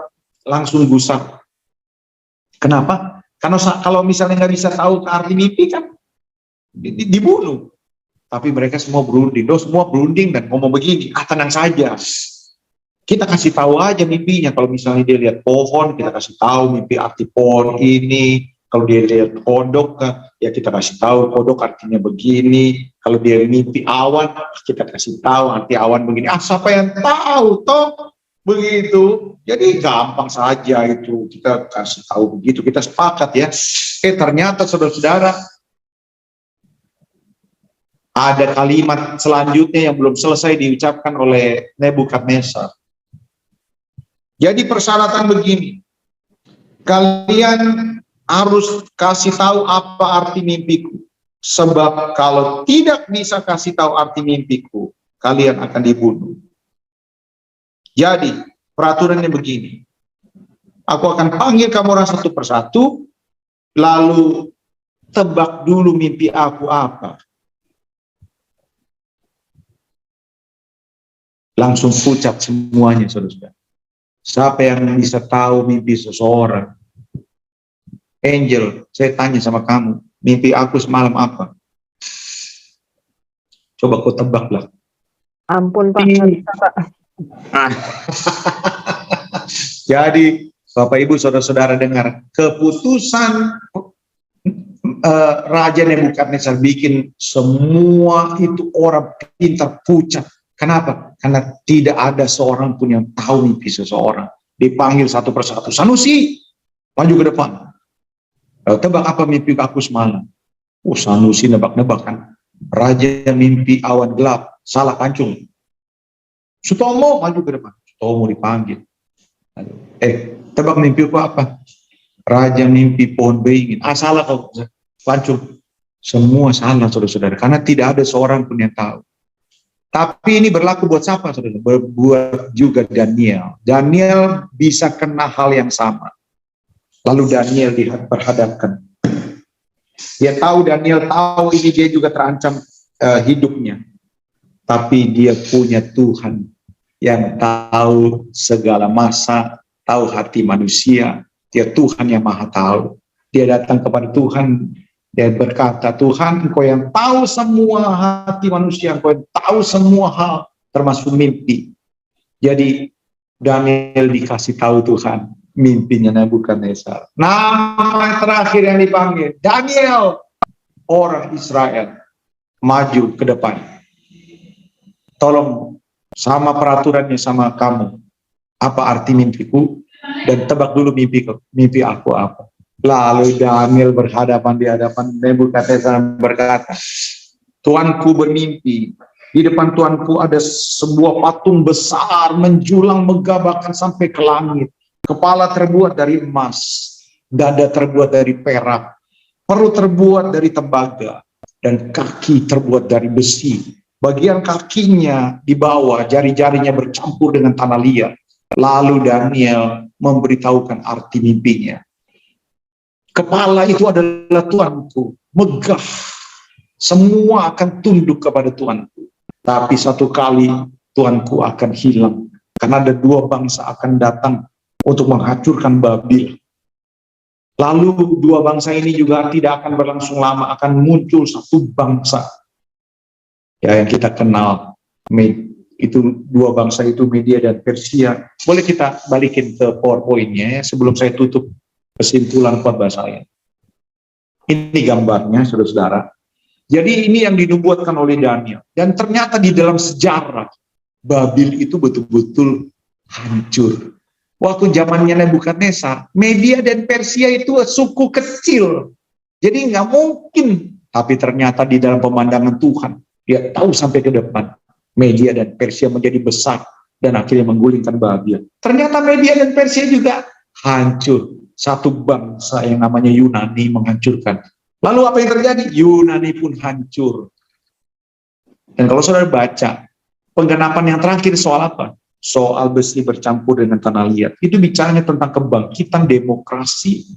langsung gusar. Kenapa? Karena kalau misalnya nggak bisa tahu arti mimpi kan dibunuh. Tapi mereka semua berunding, semua berunding dan ngomong begini, tenang saja. Kita kasih tahu aja mimpinya. Kalau misalnya dia lihat pohon, kita kasih tahu mimpi arti pohon ini. Kalau dia lihat kodok, ya kita kasih tahu kodok artinya begini. Kalau dia mimpi awan, kita kasih tahu arti awan begini. Siapa yang tahu toh? Begitu, jadi gampang saja itu kita kasih tahu begitu, kita sepakat ya. Ternyata saudara-saudara ada kalimat selanjutnya yang belum selesai diucapkan oleh Nebukadnezar. Jadi persyaratan begini, kalian harus kasih tahu apa arti mimpiku, sebab kalau tidak bisa kasih tahu arti mimpiku, kalian akan dibunuh. Jadi, peraturannya begini. Aku akan panggil kamu orang satu persatu, lalu tebak dulu mimpi aku apa. Langsung pucat semuanya, saudara. Siapa yang bisa tahu mimpi seseorang? Angel, saya tanya sama kamu, mimpi aku semalam apa? Coba kau tebaklah. Ampun Pak, nggak bisa Pak. Jadi Bapak Ibu saudara-saudara dengar, keputusan Raja Nebukadnezar bikin semua itu orang pintar pucat. Kenapa? Karena tidak ada seorang pun yang tahu mimpi seseorang. Dipanggil satu persatu, Sanusi, maju ke depan. Tebak apa mimpi aku semalam? Sanusi nebak-nebak kan. Raja mimpi awan gelap, salah kancung. Sutomo maju ke depan. Sutomo dipanggil. Tebak mimpiku apa? Raja mimpi pohon beringin. Salah kau, pancung. Semua salah, saudara-saudara. Karena tidak ada seorang pun yang tahu. Tapi ini berlaku buat siapa, saudara? Buat juga Daniel. Daniel bisa kena hal yang sama. Lalu Daniel diperhadapkan. Daniel tahu ini dia juga terancam hidupnya. Tapi dia punya Tuhan yang tahu segala masa, tahu hati manusia. Dia Tuhan yang maha tahu. Dia datang kepada Tuhan, dia berkata, Tuhan, Engkau yang tahu semua hati manusia, Engkau yang tahu semua hal, termasuk mimpi. Jadi Daniel dikasih tahu Tuhan, mimpinya Nebukadnezar. Nama terakhir yang dipanggil, Daniel, orang Israel, maju ke depan. Tolong, sama peraturannya sama kamu. Apa arti mimpiku? Dan tebak dulu mimpi aku apa. Lalu Daniel berhadapan di hadapan Nebukadnezar berkata, Tuanku bermimpi, di depan Tuanku ada sebuah patung besar menjulang megabahkan sampai ke langit. Kepala terbuat dari emas, dada terbuat dari perak, perut terbuat dari tembaga, dan kaki terbuat dari besi. Bagian kakinya di bawah, jari-jarinya bercampur dengan tanah liat. Lalu Daniel memberitahukan arti mimpinya. Kepala itu adalah Tuanku, megah. Semua akan tunduk kepada Tuanku. Tapi satu kali Tuanku akan hilang. Karena ada dua bangsa akan datang untuk menghancurkan Babil. Lalu dua bangsa ini juga tidak akan berlangsung lama, akan muncul satu bangsa. Ya, yang kita kenal, itu dua bangsa itu Media dan Persia. Boleh kita balikin ke PowerPoint-nya ya, sebelum saya tutup kesimpulan khotbah saya. Ini gambarnya, saudara-saudara. Jadi ini yang dinubuatkan oleh Daniel. Dan ternyata di dalam sejarah, Babil itu betul-betul hancur. Waktu zamannya Nebukadnezar, Media dan Persia itu suku kecil. Jadi nggak mungkin. Tapi ternyata di dalam pemandangan Tuhan, dia tahu sampai ke depan. Media dan Persia menjadi besar dan akhirnya menggulingkan Babil. Ternyata Media dan Persia juga hancur. Satu bangsa yang namanya Yunani menghancurkan. Lalu apa yang terjadi? Yunani pun hancur. Dan kalau saudara baca, penggenapan yang terakhir soal apa? Soal besi bercampur dengan tanah liat. Itu bicaranya tentang kebangkitan demokrasi.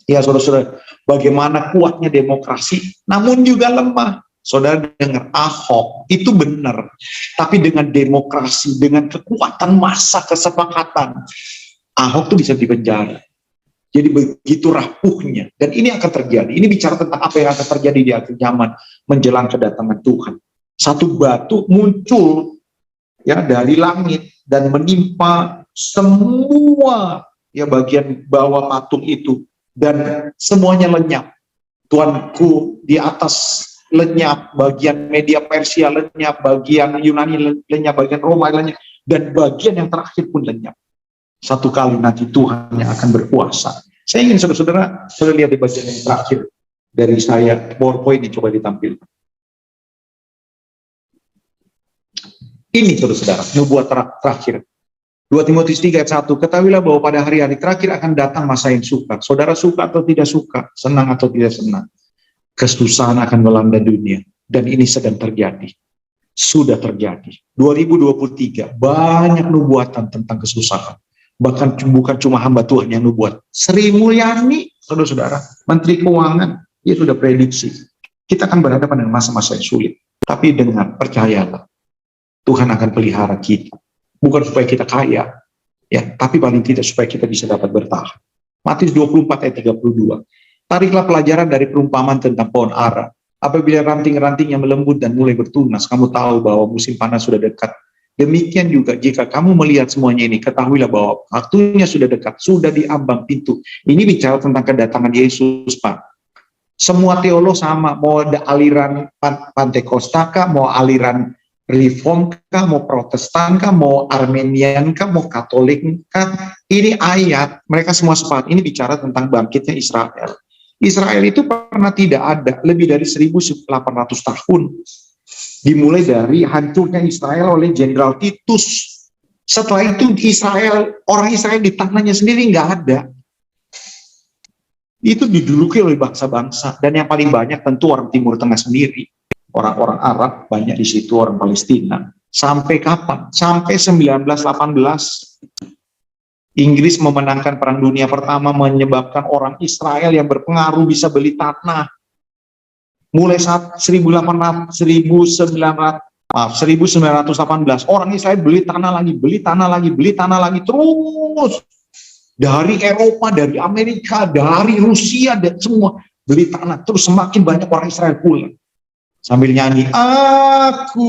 Ya saudara-saudara, bagaimana kuatnya demokrasi, namun juga lemah. Saudara dengar Ahok, itu benar. Tapi dengan demokrasi, dengan kekuatan massa kesepakatan, Ahok itu bisa dipenjara. Jadi begitu rapuhnya. Dan ini akan terjadi. Ini bicara tentang apa yang akan terjadi di akhir zaman menjelang kedatangan Tuhan. Satu batu muncul ya dari langit dan menimpa semua ya bagian bawah patung itu dan semuanya lenyap. Tuanku di atas lenyap, bagian Media Persia lenyap, bagian Yunani lenyap, bagian Roma lenyap, dan bagian yang terakhir pun lenyap. Satu kali nanti Tuhan yang akan berkuasa. Saya ingin saudara-saudara, lihat di bagian yang terakhir dari saya, PowerPoint ini coba ditampilkan. Ini saudara-saudara, nubuat terakhir. 2 Timotius 3 ayat 1, ketahuilah bahwa pada hari-hari terakhir akan datang masa yang sukar. Saudara suka atau tidak suka, senang atau tidak senang, kesusahan akan melanda dunia. Dan ini sedang terjadi. Sudah terjadi. 2023, banyak nubuatan tentang kesusahan. Bahkan bukan cuma hamba Tuhan yang nubuat. Sri Mulyani, saudara-saudara, Menteri Keuangan, dia sudah prediksi. Kita akan berhadapan dengan masa-masa yang sulit. Tapi dengar, percayalah, Tuhan akan pelihara kita. Bukan supaya kita kaya, ya, tapi paling tidak supaya kita bisa dapat bertahan. Matius 24 ayat 32. Tariklah pelajaran dari perumpamaan tentang pohon ara. Apabila ranting-ranting yang melembut dan mulai bertunas, kamu tahu bahwa musim panas sudah dekat. Demikian juga jika kamu melihat semuanya ini, ketahuilah bahwa waktunya sudah dekat, sudah di ambang pintu. Ini bicara tentang kedatangan Yesus, Pak. Semua teolog sama, mau ada aliran Pantekosta kah, mau aliran Reform kah, mau Protestan kah, mau Armenian kah, mau Katolik kah. Ini ayat, mereka semua sepakat. Ini bicara tentang bangkitnya Israel. Israel itu pernah tidak ada lebih dari 1800 tahun. Dimulai dari hancurnya Israel oleh Jenderal Titus. Setelah itu orang Israel di tanahnya sendiri nggak ada. Itu diduduki oleh bangsa-bangsa. Dan yang paling banyak tentu orang Timur Tengah sendiri. Orang-orang Arab, banyak di situ orang Palestina. Sampai kapan? Sampai 1918. Inggris memenangkan Perang Dunia Pertama, menyebabkan orang Israel yang berpengaruh bisa beli tanah. Mulai saat 1918, orang Israel beli tanah lagi, terus. Dari Eropa, dari Amerika, dari Rusia, dan semua beli tanah. Terus semakin banyak orang Israel pulang. Sambil nyanyi, aku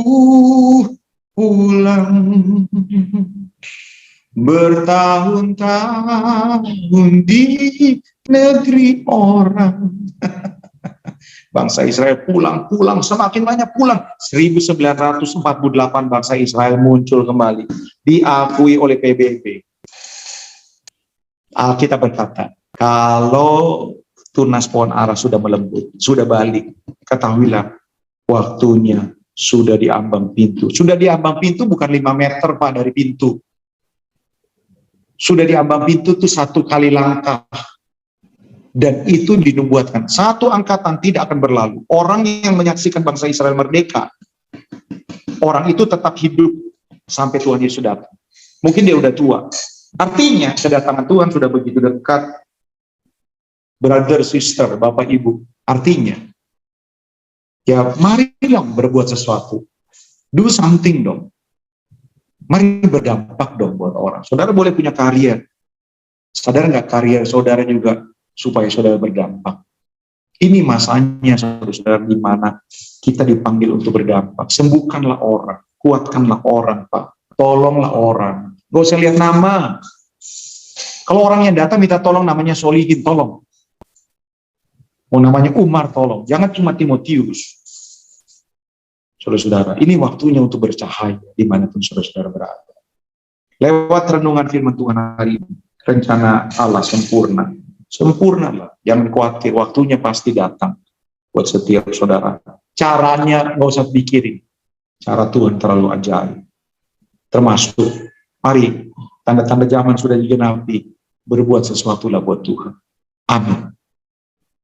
pulang bertahun-tahun di negeri orang. Bangsa Israel pulang, semakin banyak pulang. 1948 bangsa Israel muncul kembali, diakui oleh PBB. Alkitab berkata, kalau tunas pohon ara sudah melembut, sudah balik, ketahuilah waktunya sudah di ambang pintu. Sudah di ambang pintu bukan 5 meter Pak dari pintu. Sudah di ambang pintu itu 1 kali langkah. Dan itu dinubuatkan. 1 angkatan tidak akan berlalu. Orang yang menyaksikan bangsa Israel merdeka, orang itu tetap hidup sampai Tuhan Yesus datang. Mungkin dia udah tua. Artinya kedatangan Tuhan sudah begitu dekat. Brother, sister, bapak, ibu. Artinya, ya marilah berbuat sesuatu. Do something dong. Mari berdampak dong buat orang. Saudara boleh punya karier. Sadar nggak karier saudara juga supaya saudara berdampak? Ini masanya saudara, di mana kita dipanggil untuk berdampak. Sembuhkanlah orang, kuatkanlah orang, Pak. Tolonglah orang. Gak usah lihat nama. Kalau orang yang datang minta tolong, namanya Solihin, tolong. Mau namanya Umar, tolong. Jangan cuma Timotius. Saudara-saudara, ini waktunya untuk bercahaya dimanapun saudara-saudara berada. Lewat renungan firman Tuhan hari ini, rencana Allah sempurna. Sempurnalah, jangan khawatir, waktunya pasti datang buat setiap saudara. Caranya nggak usah pikirin. Cara Tuhan terlalu ajaib. Termasuk, mari, tanda-tanda zaman sudah digenapi, berbuat sesuatulah buat Tuhan. Amin.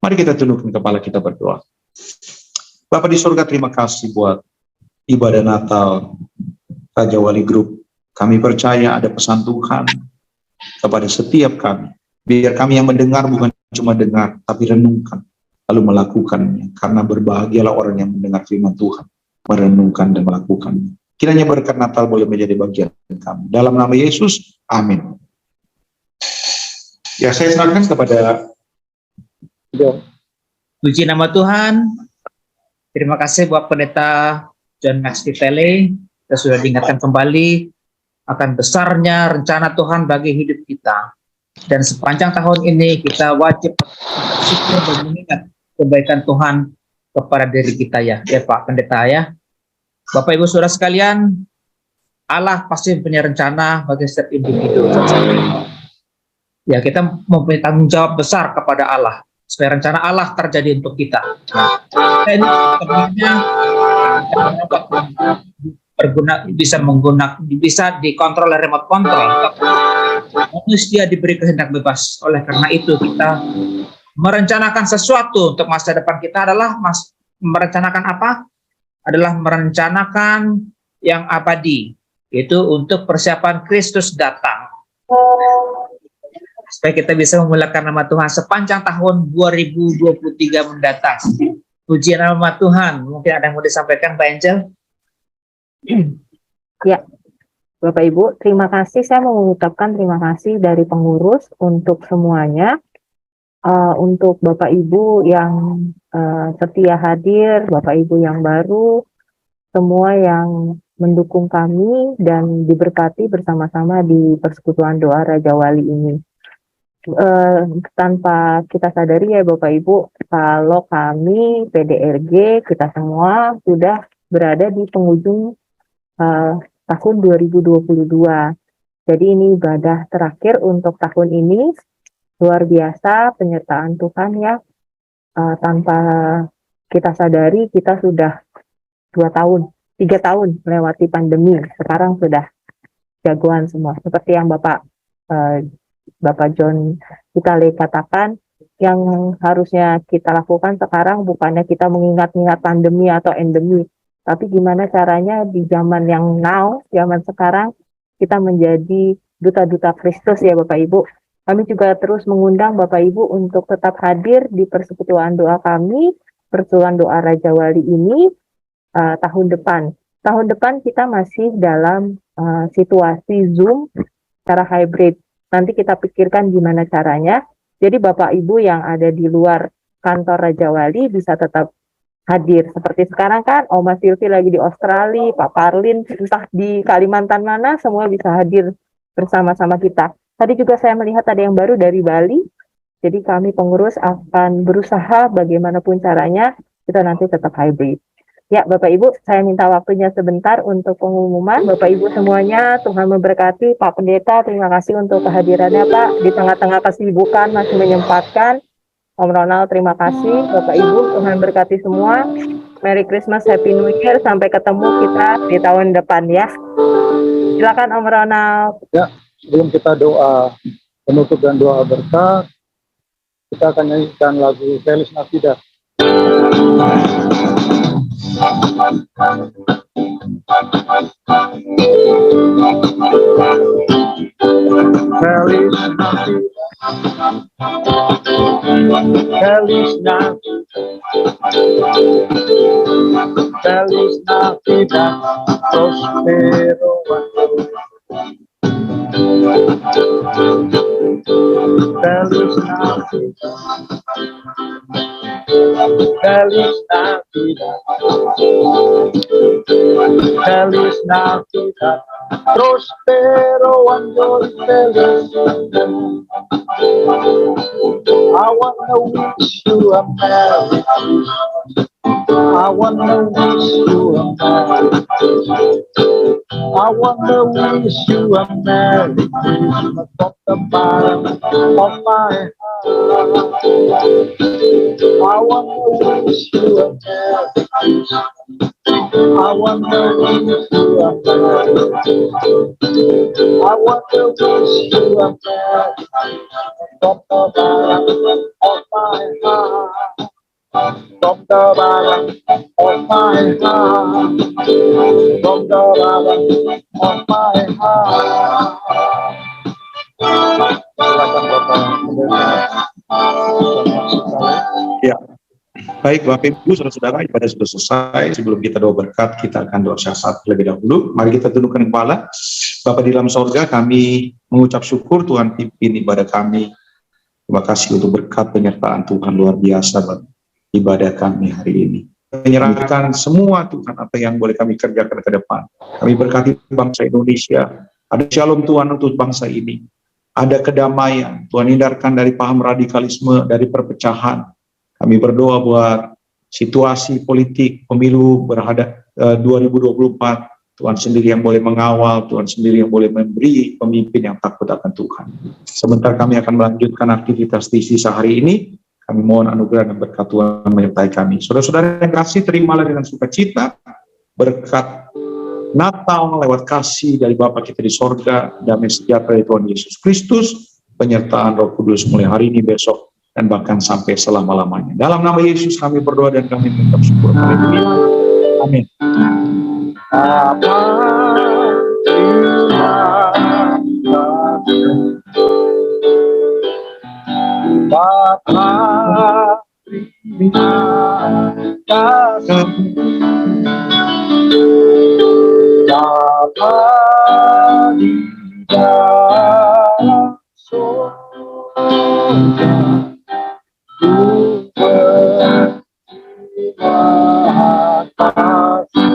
Mari kita tundukkan kepala, kita berdoa. Bapa di surga, terima kasih buat ibadah Natal Raja Wali Group. Kami percaya ada pesan Tuhan kepada setiap kami. Biar kami yang mendengar bukan cuma dengar, tapi renungkan, lalu melakukannya. Karena berbahagialah orang yang mendengar firman Tuhan, merenungkan dan melakukannya. Kiranya berkat Natal boleh menjadi bagian kami. Dalam nama Yesus, amin. Ya, saya serahkan kepada Puji nama Tuhan. Terima kasih buat Pendeta John Max Tivele. Kita sudah diingatkan kembali akan besarnya rencana Tuhan bagi hidup kita. Dan sepanjang tahun ini kita wajib bersyukur dan mengingat kebaikan Tuhan kepada diri kita ya Pak Pendeta ya. Bapak Ibu Saudara sekalian, Allah pasti punya rencana bagi setiap individu. Ya, kita mempunyai tanggung jawab besar kepada Allah supaya rencana Allah terjadi untuk kita. Nah, ini sebenarnya bisa dikontrol oleh remote control. Manusia diberi kehendak bebas. Oleh karena itu kita merencanakan sesuatu untuk masa depan kita adalah merencanakan apa? Adalah merencanakan yang abadi, yaitu untuk persiapan Kristus datang. Supaya kita bisa memuliakan nama Tuhan sepanjang tahun 2023 mendatang. Puji nama Tuhan. Mungkin ada yang mau disampaikan, Pak Angel? Ya, Bapak Ibu, terima kasih. Saya mau mengucapkan terima kasih dari pengurus untuk semuanya. Untuk Bapak Ibu yang setia hadir, Bapak Ibu yang baru, semua yang mendukung kami dan diberkati bersama-sama di persekutuan doa Raja Wali ini. Tanpa kita sadari ya Bapak Ibu, kalau kami PDRG, kita semua sudah berada di penghujung tahun 2022. Jadi ini ibadah terakhir untuk tahun ini. Luar biasa penyertaan Tuhan ya. Tanpa kita sadari kita sudah 2 tahun, 3 tahun melewati pandemi. Sekarang sudah jagoan semua. Seperti yang Bapak John Vitale katakan, yang harusnya kita lakukan sekarang bukannya kita mengingat-ingat pandemi atau endemi, tapi gimana caranya di zaman yang now, zaman sekarang, kita menjadi duta-duta Kristus ya Bapak Ibu. Kami juga terus mengundang Bapak Ibu untuk tetap hadir di persekutuan doa kami, persekutuan doa Raja Wali ini tahun depan. Tahun depan kita masih dalam situasi Zoom secara hybrid. Nanti kita pikirkan gimana caranya. Jadi Bapak Ibu yang ada di luar kantor Raja Wali bisa tetap hadir. Seperti sekarang kan, Oma Silvi lagi di Australia, Pak Parlin entah di Kalimantan mana, semua bisa hadir bersama-sama kita. Tadi juga saya melihat ada yang baru dari Bali. Jadi kami pengurus akan berusaha bagaimanapun caranya kita nanti tetap hybrid. Ya, Bapak Ibu, saya minta waktunya sebentar untuk pengumuman. Bapak Ibu semuanya, Tuhan memberkati. Pak Pendeta, terima kasih untuk kehadirannya, Pak. Di tengah-tengah kesibukan masih menyempatkan. Om Ronald, terima kasih. Bapak Ibu, Tuhan berkati semua. Merry Christmas, Happy New Year. Sampai ketemu kita di tahun depan ya. Silakan Om Ronald. Ya, sebelum kita doa penutup dan doa berkat, kita akan nyanyikan lagu Feliz Navidad. Feliz Navidad, Feliz Navidad, Feliz Navidad, prospero año. Feliz Navidad, Feliz Navidad, Feliz Navidad, prospero año y feliz. I wanna wish you a Merry Christmas. I wanna wish you a Merry Christmas. I wanna wish you a Merry Christmas from the bottom of my heart. I wanna wish you a Merry Christmas. I wanna wish you a Merry Christmas. I wanna wish you a Merry Christmas from the bottom of my heart. From the bottom of my heart, from the bottom of my heart. Silakan Bapak Pendeta. Ya, baik Bapak Ibu, saudara-saudara, ibadah sudah selesai. Sebelum kita doa berkat, kita akan doa syafaat terlebih dahulu. Mari kita tundukkan kepala. Bapak di dalam sorga, kami mengucap syukur Tuhan pimpin ibadah kami. Terima kasih untuk berkat penyertaan Tuhan luar biasa ibadah kami hari ini. Menyerahkan semua Tuhan apa yang boleh kami kerjakan ke depan. Kami berkati bangsa Indonesia. Ada shalom Tuhan untuk bangsa ini. Ada kedamaian. Tuhan hindarkan dari paham radikalisme, dari perpecahan. Kami berdoa buat situasi politik pemilu 2024. Tuhan sendiri yang boleh mengawal, Tuhan sendiri yang boleh memberi pemimpin yang takut akan Tuhan. Sebentar kami akan melanjutkan aktivitas di sisa hari ini. Kami mohon anugerah dan berkat Tuhan menyertai kami. Saudara-saudara yang kasih, terimalah dengan sukacita berkat Natal lewat kasih dari Bapa kita di sorga, damai sejahtera dari Tuhan Yesus Kristus, penyertaan Roh Kudus mulai hari ini, besok, dan bahkan sampai selama-lamanya. Dalam nama Yesus kami berdoa dan kami mengucap syukur. Haleluya. Amin. Bapa terima kasih, Bapa di dalam surga, Ku berterima kasih.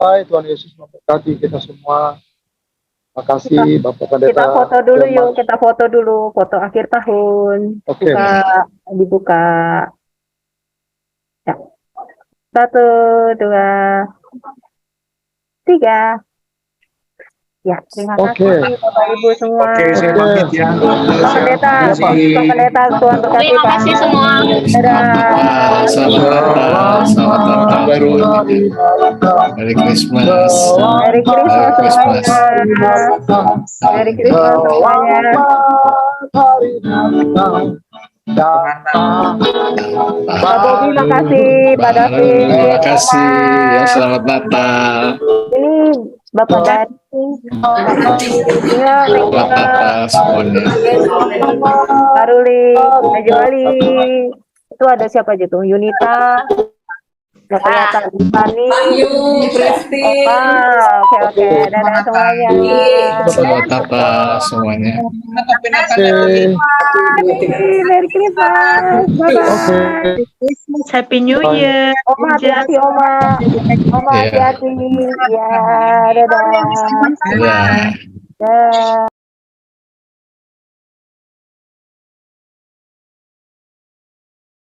Selesai, Tuhan Yesus memberkati kita semua. Terima kasih Bapak Pendeta. Kita foto dulu yuk, kita foto dulu, foto akhir tahun. Oke. Dibuka. Ya. 1, 2, 3. Ya, terima Oke. kasih Bapak Ibu semua. Oke, saya pamit ya. Pak Pendeta, Iya, Pak. Pak Pendeta, Tuhan berkati Terima Pak. kasih semua. Dadah. Selamat Natal, selamat Natal semuanya. Merry Christmas. Merry Christmas Merry semuanya. Merry Christmas semuanya. Hari Natal datang. Pak Bobi, makasih. Pak David. Terima kasih. Ya, selamat Natal. Ini Bapak Dani. Ya, Selamat Natal semuanya. Pak Ruli, Najwali. Itu ada siapa aja tuh? Yunita. Nggak kelihatan. Pani. Oke, oke. Dadah semuanya. Selamat Natal semuanya. Oke. Merry Christmas. Bye-bye. Happy New Year. Oma, hati-hati, Oma. Oma, Iya. hati-hati. Ya, dadah. Dadah. Dadah.